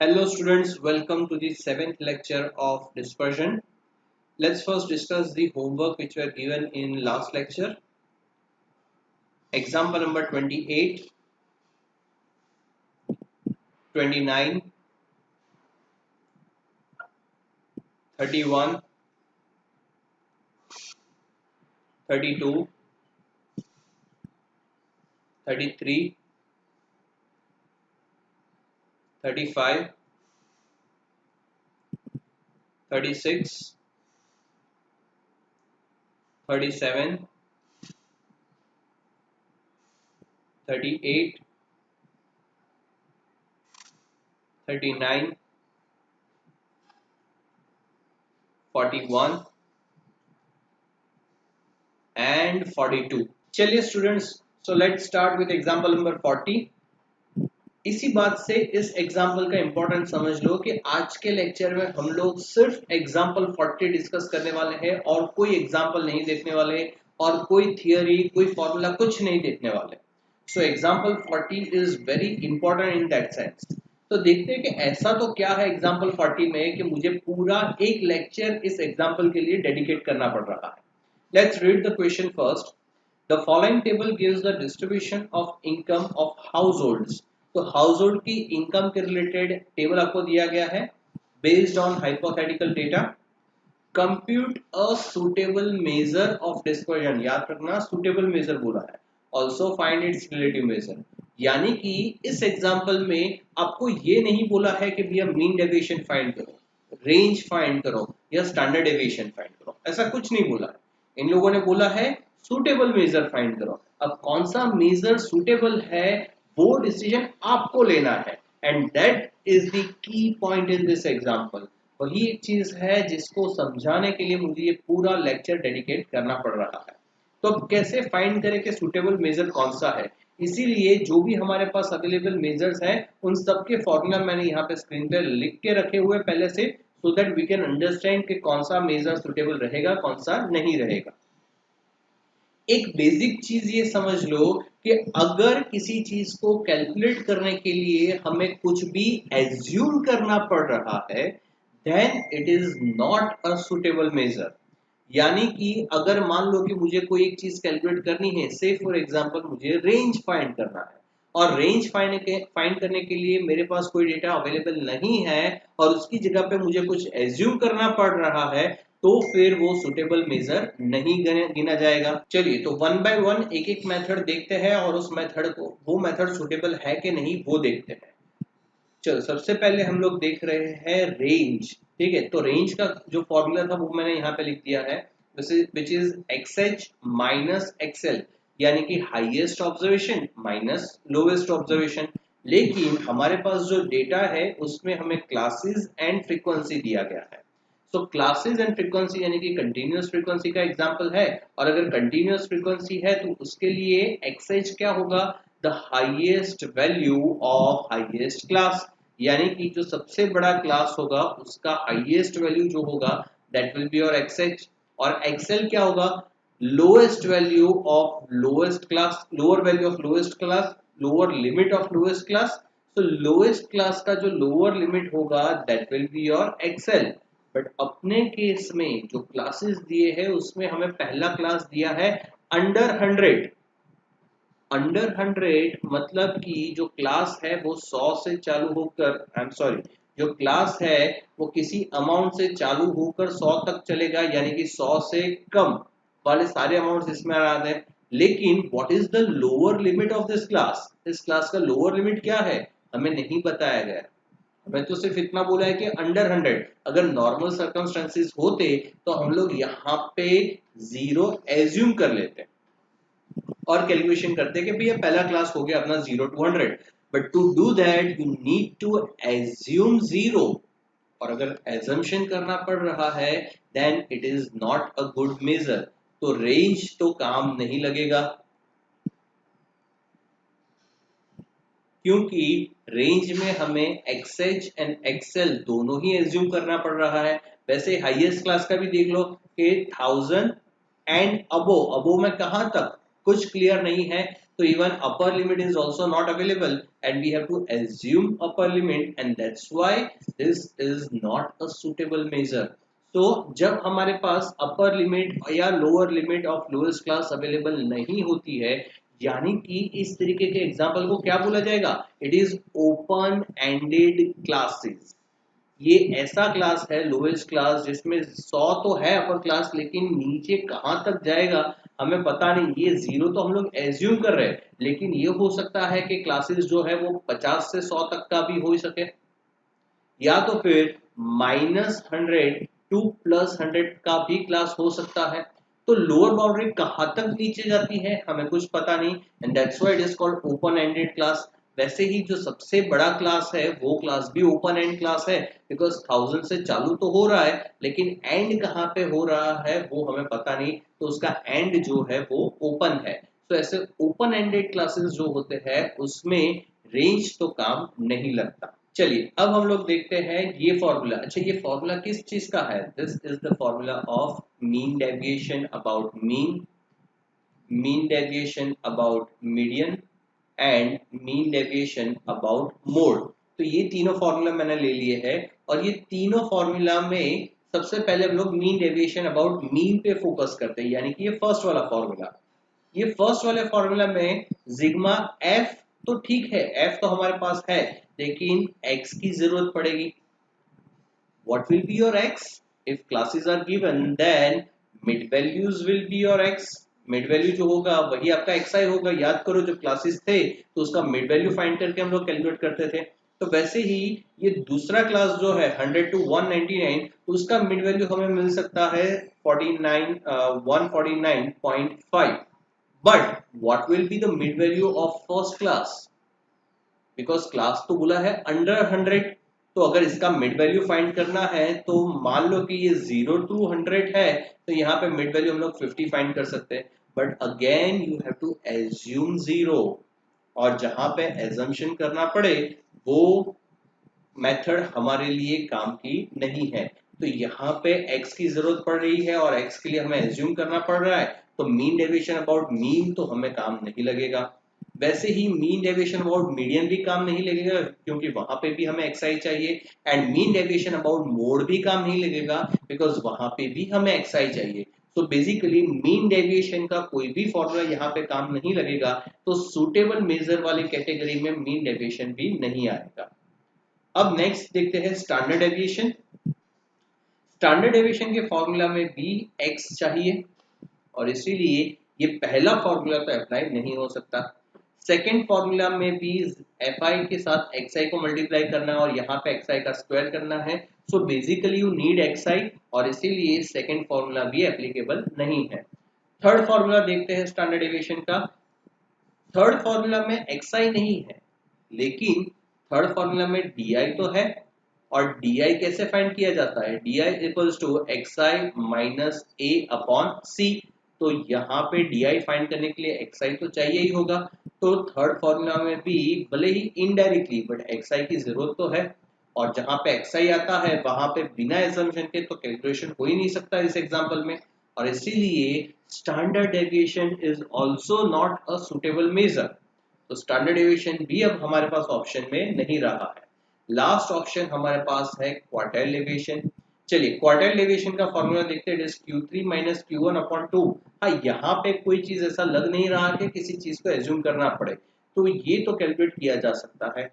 Hello students, welcome to the 7th lecture of dispersion. Let's first discuss the homework which were given in last lecture. Example number 28, 29, 31, 32, 33, 35, 36, 37, 38, 39, 41 and 42. चलिए students, so let's start with example number 40. इसी बात से इस example का important समझ लो कि आज के लेक्चर में हम लोग सिर्फ एग्जाम्पल 40 डिस्कस करने वाले हैं और कोई एग्जाम्पल नहीं देखने वाले और कोई थियरी कोई फॉर्मूला कुछ नहीं देखने वाले। So example 40 is very important in that sense. तो देखते हैं कि ऐसा तो क्या है एग्जाम्पल 40 में कि मुझे पूरा एक लेक्चर इस एग्जाम्पल के लिए डेडिकेट करना पड़ रहा है। Let's read the question first. The following table gives the distribution of income of households. तो हाउस की इनकम के रिलेटेड टेबल आपको दिया गया है based on hypothetical data. Compute a suitable measure of dispersion, याद रखना सुटेबल मेजर बोला है। Also find its relative major, यानी कि इस एग्जाम्पल में आपको ये नहीं बोला है कि भैया मीन डेविएशन फाइंड करो, रेंज फाइंड करो या स्टैंडर्ड डेविएशन फाइंड करो, ऐसा कुछ नहीं बोला है। इन लोगों ने बोला है सुटेबल मेजर फाइंड करो। अब कौन सा मेजर सुटेबल है वो डिसीजन आपको लेना है and that is the key point in this example. वही एक चीज है जिसको समझाने के लिए मुझे ये पूरा लेक्चर डेडिकेट करना पड़ रहा है। तो अब कैसे फाइंड करें कि सुटेबल मेजर कौन सा है, इसीलिए जो भी हमारे पास अवेलेबल मेजर्स हैं उन सब के फॉर्मूला मैंने यहाँ पे स्क्रीन पे लिख के रखे हुए पहले से, so that we can understand कि कौन सा मेजर सुटेबल रहेगा कौन सा नहीं रहेगा। एक बेसिक चीज ये समझ लो कि अगर किसी चीज को कैलकुलेट करने के लिए हमें कुछ भी एज्यूम करना पड़ रहा है then it is not a suitable measure. यानी कि अगर मान लो कि मुझे कोई एक चीज कैलकुलेट करनी है, से फॉर एग्जांपल मुझे रेंज फाइंड करना है और रेंज फाइंड करने के लिए मेरे पास कोई डेटा अवेलेबल नहीं है और उसकी जगह पे मुझे कुछ एज्यूम करना पड़ रहा है तो फिर वो सुटेबल मेजर नहीं गिना जाएगा। चलिए तो वन बाय वन एक एक मेथड देखते हैं और उस मेथड को वो मेथड सुटेबल है कि नहीं वो देखते हैं। चलो सबसे पहले हम लोग देख रहे हैं रेंज। ठीक है, तो रेंज का जो फॉर्मूला था वो मैंने यहाँ पे लिख दिया है, which is XH minus XL, यानी कि highest observation minus lowest observation. लेकिन हमारे पास जो डेटा है उसमें हमें क्लासेस एंड फ्रीक्वेंसी दिया गया है। सो क्लासेस एंड फ्रीक्वेंसी यानी कि कंटिन्यूअस फ्रीक्वेंसी का एग्जांपल है और अगर कंटिन्यूअस फ्रीक्वेंसी है तो उसके लिए XH क्या होगा, the highest value of highest class, यानी कि जो सबसे बड़ा क्लास होगा उसका हाईएस्ट वैल्यू जो होगा that will be your XH। और XL क्या होगा, lowest value of lowest class, lower value of lowest class, lower limit of lowest class. तो लोएस्ट क्लास का जो लोअर लिमिट होगा that will be your XL। But अपने case में जो क्लासेस दिए हैं उसमें हमें पहला क्लास दिया है अंडर 100। अंडर 100 मतलब कि जो क्लास है वो 100 से चालू होकर, आई एम सॉरी, जो क्लास है वो किसी अमाउंट से चालू होकर 100 तक चलेगा, यानी कि 100 से कम वाले सारे अमाउंट्स इसमें आ रहे हैं। लेकिन what is the lower limit of this class, इस क्लास का लोअर लिमिट क्या है हमें नहीं बताया गया। मैं तो सिर्फ इतना बोला है कि अंडर 100। अगर नॉर्मल सर्कमस्टेंसेस होते तो हम लोग यहाँ पे जीरो एज्यूम कर लेते और कैलकुलेशन करते कि भैया पहला क्लास हो गया अपना 0 to 100। But to do that you need to assume zero, और अगर एजम्पशन करना पड़ रहा है then it is not a good measure, तो रेंज तो काम नहीं लगेगा क्योंकि रेंज में हमें XH एंड XL दोनों ही एज्यूम करना पड़ रहा है। वैसे हाईएस्ट क्लास का भी देख लो कि 1000 एंड अबो, अबो में कहां तक कुछ क्लियर नहीं है, So even upper limit is also not available and we have to assume upper limit, and that's why this is not a suitable measure. So जब हमारे पास अपर लिमिट या lower limit of lowest class available नहीं होती है, यानी कि इस तरीके के एग्जाम्पल को क्या बोला जाएगा, it is open ended classes. ये ऐसा क्लास है लोएस्ट क्लास जिसमें 100 तो है अपर क्लास, लेकिन नीचे कहां तक जाएगा हमें पता नहीं। ये जीरो तो हम लोग एज्यूम कर रहे हैं, लेकिन ये हो सकता है कि क्लासेस जो है वो 50 से 100 तक का भी हो सके, या तो फिर -100 टू +100 का भी क्लास हो सकता है। तो लोअर बाउंड्री कहां तक नीचे जाती है हमें कुछ पता नहीं, and that's why it is called open ended class. वैसे ही जो सबसे बड़ा क्लास है वो क्लास भी ओपन एंड क्लास है, बिकॉज 1000 से चालू तो हो रहा है, लेकिन एंड कहाँ पे हो रहा है वो हमें पता नहीं, तो उसका एंड जो है वो ओपन है। तो ऐसे ओपन एंडेड क्लासेस जो होते हैं उसमें रेंज तो काम नहीं लगता। चलिए अब हम लोग देखते हैं ये फॉर्मूला। अच्छा, ये फॉर्मूला किस चीज का है, this is the formula of mean deviation about mean, mean deviation about median and mean deviation about mode. तो ये तीनों फॉर्मूला मैंने ले लिए हैं, और ये तीनों फॉर्मूला में सबसे पहले हम लोग मीन डेविएशन अबाउट मीन पे फोकस करते हैं, यानी कि ये फर्स्ट वाला फॉर्मूला। ये फर्स्ट वाले फॉर्मूला में सिग्मा एफ, तो ठीक है एफ तो हमारे पास है, लेकिन एक्स की जरूरत पड़ेगी। What will be your X if classes are given, then mid values will be your X. Mid value जो होगा वही आपका एक्स आई होगा। याद करो जब क्लासेस थे तो उसका मिड वैल्यू फाइंड करके हम लोग कैलकुलेट करते थे। तो वैसे ही ये दूसरा क्लास जो है 100 टू 199, उसका मिड वैल्यू हमें मिल सकता है 149.5। But what will be the mid value of first class? Because class तो बोला है अंडर 100, तो अगर इसका मिड वैल्यू फाइंड करना है तो मान लो कि ये 0 टू 100 है, तो यहाँ पे मिड वैल्यू हम लोग 50 फाइंड कर सकते हैं। But again you have to assume 0, और जहां पे एजम्पशन करना पड़े वो मेथड हमारे लिए काम की नहीं है। तो यहाँ पे x की जरूरत पड़ रही है और x के लिए हमें एज्यूम करना पड़ रहा है, तो मीन डेविएशन अबाउट मीन तो हमें काम नहीं लगेगा। वैसे ही मीन डेविएशन अबाउट मीडियन भी काम नहीं लगेगा, क्योंकि वहां पे भी हमें xi चाहिए, and mean deviation about mode भी काम नहीं लगेगा, बिकॉज वहां पे भी हमें xi चाहिए। तो बेसिकली मीन डेविएशन का कोई भी फॉर्मूला यहाँ पे काम नहीं लगेगा, तो सुटेबल मेजर वाली कैटेगरी में मीन डेविएशन भी नहीं आएगा। अब नेक्स्ट देखते हैं स्टैंडर्ड डेविएशन। स्टैंडर्ड डेविएशन के फॉर्मूला में भी x चाहिए, और इसीलिए ये पहला फॉर्मूला तो अप्लाई नहीं हो सकता। सेकंड फॉर्मूला में भी fi के साथ xi को मल्टीप्लाई करना है और यहाँ पे xi का स्क्वायर करना है। So basically you need xi, और इसीलिए सेकंड फॉर्मूला भी एप्लीकेबल नहीं है। थर्ड फॉर्मूला देखते हैं स्टैंडर्ड डेविएशन का। थर्ड फॉर्मूला में xi नहीं है, लेकिन थर्ड फॉर्मूला में di तो है, और di कैसे फाइंड किया जाता है, di equals to xi minus a upon c। तो यहाँ पे di फाइंड करने के लिए xi तो चाहिए ही होगा। तो थर्ड फॉर्मूला में भी भले ही इनडायरेक्टली बट xi की जरूरत तो है, और जहां पे xi आता है वहां पे बिना एजम्पशन के तो कैलकुलेशन हो ही नहीं सकता इस एग्जांपल में, और इसीलिए standard deviation is also not a suitable measure. तो स्टैंडर्ड डेविएशन भी अब हमारे पास ऑप्शन में नहीं रहा है। लास्ट ऑप्शन हमारे पास है क्वार्टाइल डेविएशन। चलिए क्वार्टाइल डेविएशन का फॉर्मूला देखते हैं, it is q3 minus q1 upon 2। हाँ, यहाँ पे कोई चीज ऐसा लग नहीं रहा कि किसी चीज को एज्यूम करना पड़े, तो ये तो कैलकुलेट किया जा सकता है।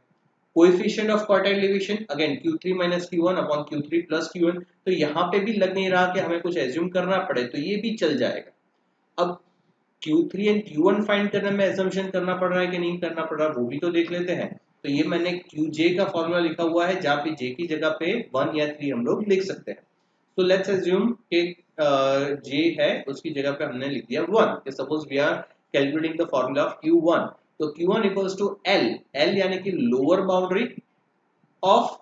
Coefficient of quartile deviation again q3 minus q1 upon q3 plus q1, तो यहाँ पे भी लग नहीं रहा कि हमें कुछ एज्यूम करना पड़े, तो ये भी चल जाएगा। अब Q3 एंड Q1 फाइंड करने में एजम्पशन करना पड़ रहा है कि नहीं करना पड़ रहा, वो भी तो देख लेते हैं। तो ये मैंने Qj का फॉर्मूला लिखा हुआ है, जहाँ पे j की जगह पे 1 या 3 हम लोग लिख सकते हैं। तो लेट्स अज्यूम कि j है उसकी जगह पे हमने लिख दिया 1। Suppose we are calculating the formula of Q1, तो Q1 equals to L, L यानी कि lower boundary of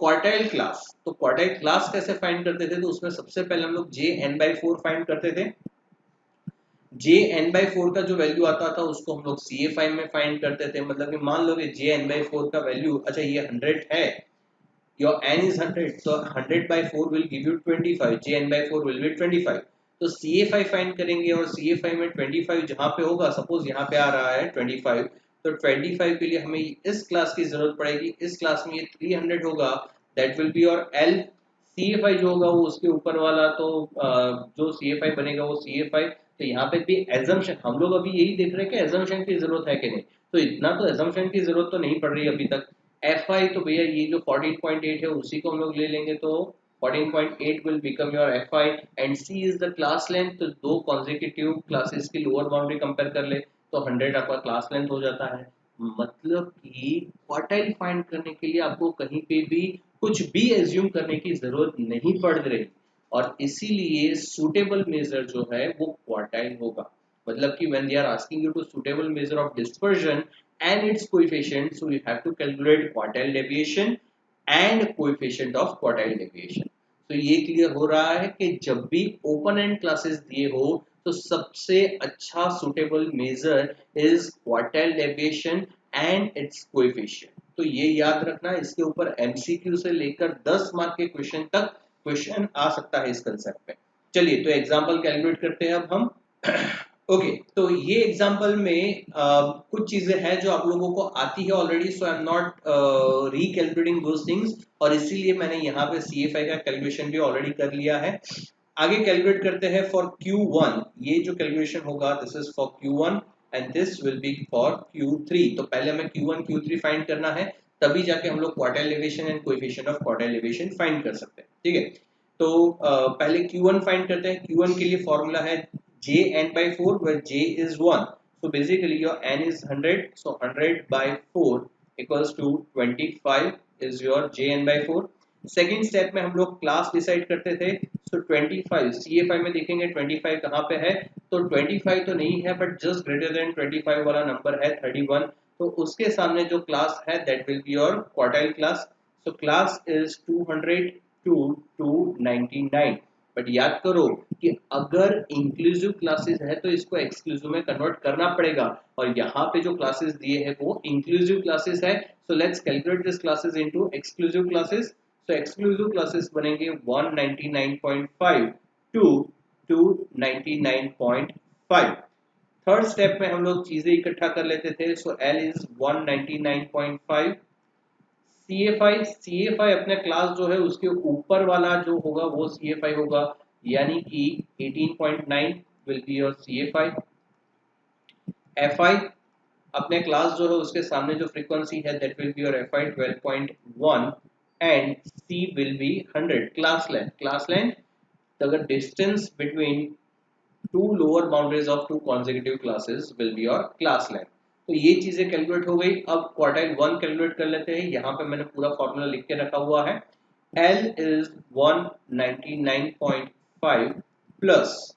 quartile class. तो क्वार्टाइल क्लास कैसे फाइंड करते थे, तो उसमें सबसे पहले हम लोग jn/4 फाइंड करते थे। jn/4 का जो वैल्यू आता था उसको हम लोग CA5 में फाइंड करते थे। मतलब कि मान लो कि jn/4 का वैल्यू, अच्छा ये 100 है, your n is 100, so 100/4 will give you 25, jn/4 will be 25। तो CA5 फाइंड करेंगे और CA5 में 25 जहां पे होगा, सपोज यहाँ पे आ रहा है 25, तो 25 के लिए हमें इस क्लास की जरूरत पड़ेगी। इस क्लास में ये 300 होगा, दैट विल बी और L। CA5 जो होगा वो उसके ऊपर वाला, तो जो CA5 बनेगा वो CA5। तो यहाँ पे भी एजम्पशन, हम लोग अभी यही देख रहे हैं कि एजम्पशन की जरूरत है कि नहीं, तो इतना तो एजम्पशन की जरूरत तो नहीं पड़ रही अभी तक। FI तो भैया ये जो 14.8 है उसी को हम लोग ले लेंगे, तो 14.8 will become your FI and C is the class length। तो दो consecutive classes की लोअर बाउंड्री कंपेयर कर ले तो 100 आपका क्लास लेंथ हो जाता है। मतलब कि क्वार्टाइल फाइंड करने के लिए आपको कहीं पे भी कुछ भी एज्यूम करने की जरूरत नहीं पड़ रही, और इसीलिए सुटेबल मेजर जो है वो क्वार्टाइल होगा। मतलब कि when they are asking you to suitable measure of dispersion and its coefficient, so you have to calculate quartile deviation and coefficient of quartile deviation। तो ये क्लियर हो रहा है कि जब भी ओपन एंड क्लासेस दिए हो तो सबसे अच्छा suitable measure is quartile deviation and its coefficient. तो ये याद रखना, इसके ऊपर एमसीक्यू से लेकर 10 मार्क के क्वेश्चन तक क्वेश्चन आ सकता है इस कंसेप्ट पे। चलिए तो एग्जांपल कैलकुलेट करते हैं अब हम। ओके तो ये एग्जांपल में कुछ चीजें हैं जो आप लोगों को आती है already, so I am not recalculating those things, और इसीलिए मैंने यहाँ पे CA5 का कैलकुलेशन भी ऑलरेडी कर लिया है। आगे कैलकुलेट करते हैं फॉर Q1। ये जो कैलकुलेशन होगा this is for Q1 and this will be for Q3। तो पहले हमें Q1 Q3 फाइंड करना है, तभी जाके हम लोग quartile deviation and coefficient of quartile deviation find कर सकते हैं। ठीक है, तो पहले Q1 फाइंड करते हैं। Q1 के लिए फॉर्मूला है JN/4 where J is 1, so basically your N is 100, so 100/4 equals to 25 is your JN/4। Second step में हम लोग क्लास डिसाइड करते थे, so 25 CA5 में देखेंगे 25 कहाँ पे है, तो 25 तो नहीं है बट जस्ट ग्रेटर देन 25 वाला नंबर है 31, तो उसके सामने जो क्लास है that will be your quartile class. So class is 200 to 299। बट याद करो कि अगर इंक्लूसिव क्लासेस है तो इसको एक्सक्लूसिव में कन्वर्ट करना पड़ेगा, और यहाँ पे जो क्लासेस दिए हैं वो इंक्लूसिव क्लासेस है। So let's calculate this classes into exclusive classes. So exclusive classes बनेंगे 199.5 टू 299.5। थर्ड स्टेप में हम लोग चीजें इकट्ठा कर लेते थे, सो L इज 199.5। CA5 अपने क्लास जो है उसके ऊपर वाला जो होगा वो CA5 होगा, यानी कि 18.9 will be your CA5। FI अपने क्लास जो है उसके सामने जो फ्रीक्वेंसी है that will be your FI 12.1 and C will be 100। Class length अगर distance between two lower boundaries of two consecutive classes will be your class length. तो ये चीजें कैलकुलेट हो गई। अब क्वार्टाइल 1 कैलकुलेट कर लेते हैं। यहाँ पे मैंने पूरा फॉर्मूला लिख के रखा हुआ है। L is 199.5 प्लस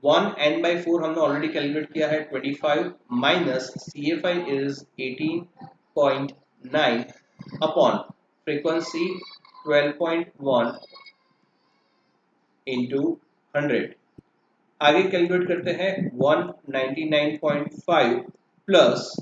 1 n/4 हमने ऑलरेडी कैलकुलेट किया है 25 minus CA5 is 18.9 upon frequency 12.1 into 100। आगे कैलकुलेट करते हैं 199.5 plus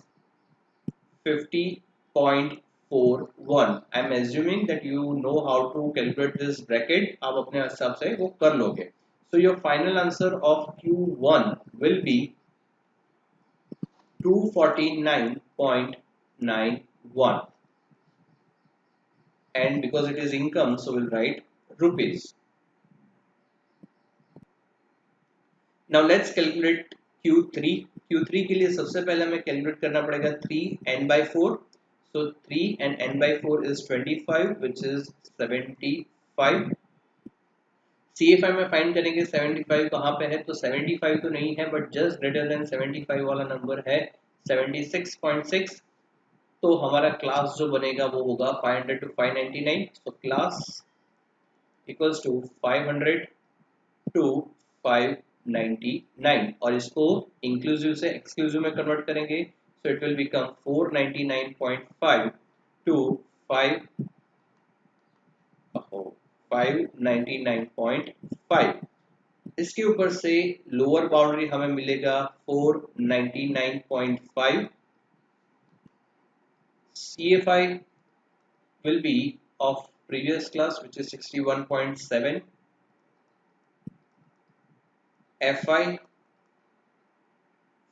50.41। I am assuming that you know how to calculate this bracket, आप अपने हिसाब से वो कर लोगे। So your final answer of Q1 will be 249.91 and because it is income so we'll write rupees। Now let's calculate Q3। Q3 के लिए सबसे पहले हमें कैलकुलेट करना पड़ेगा 3n/4। So 3 and n/4 is 25 which is 75। CA5 में find करेंगे 75 कहाँ पे है, तो 75 तो नहीं है बट जस्ट ग्रेटर देन 75 वाला नंबर है 76.6। तो हमारा क्लास जो बनेगा वो होगा 500 to 599। So class equals to 500 to 599 और इसको इंक्लूसिव से एक्सक्लूसिव में कन्वर्ट करेंगे, so it will become 499.5 to 599.5। इसके ऊपर से लोअर बाउंड्री हमें मिलेगा 499.5। CA5 will be of previous class which is 61.7 Fi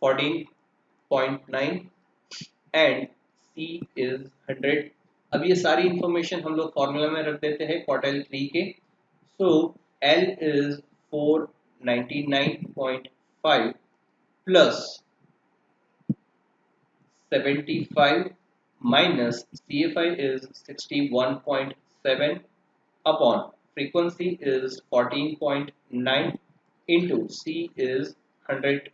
14.9 and C is 100। अब ये सारी इंफॉर्मेशन हम लोग फॉर्मूला में रख देते हैं क्वार्टाइल 3 के। सो L is 499.5 plus 75 minus CFI is 61.7 upon frequency is 14.9 into C is 100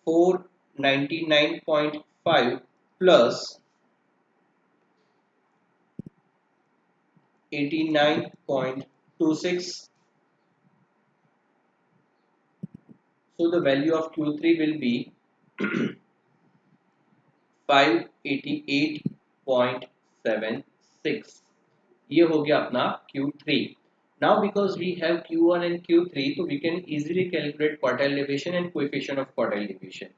499.5 plus 89.26. So the value of Q3 will be 588.76. ये हो गया अपना Q3. Now because we have Q1 and Q3 तो we can easily calculate quartile deviation and coefficient of quartile deviation.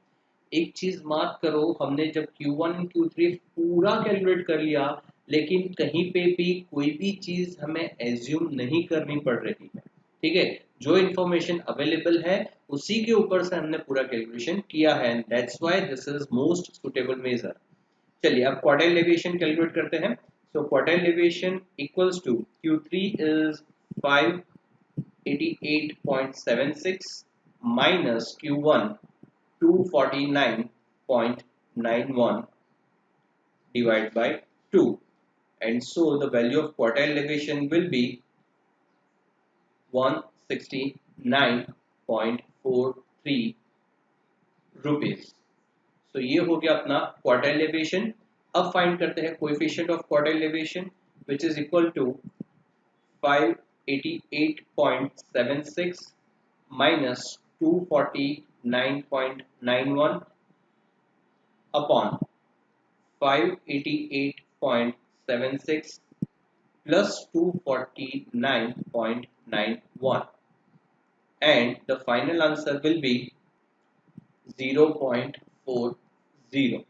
एक चीज mark करो, हमने जब Q1 and Q3 पूरा कैलकुलेट कर लिया लेकिन कहीं पे भी कोई भी चीज हमें एज्यूम नहीं करनी पड़ रही है। ठीक है, जो इन्फॉर्मेशन अवेलेबल है उसी के ऊपर से हमने पूरा कैलकुलेशन किया है, and that's why this is most suitable measure. चलिए अब क्वार्टाइल डेविएशन कैलकुलेट करते हैं। So quartile deviation equals to Q3 is 588.76 minus Q1 249.91 divided by 2, and so the value of quartile deviation will be 169.43 rupees. तो ये हो गया अपना quartile deviation. अब फाइंड करते हैं coefficient of quartile deviation which is equal to 588.76 minus 249.91 upon 588.76 plus 249.91, and the final answer will be 0.40.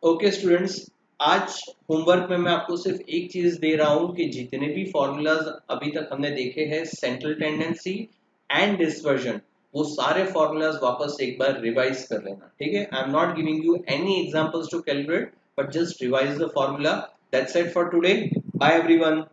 Okay students, आज homework में मैं आपको सिर्फ एक चीज दे रहा हूं कि जितने भी फॉर्मूलाज अभी तक हमने देखे हैं सेंट्रल टेंडेंसी एंड डिस्पर्जन, वो सारे फॉर्मूलाज वापस एक बार रिवाइज कर लेना। ठीक है, I am not giving you any examples to calculate but just revise the formula. That's it for today, bye everyone.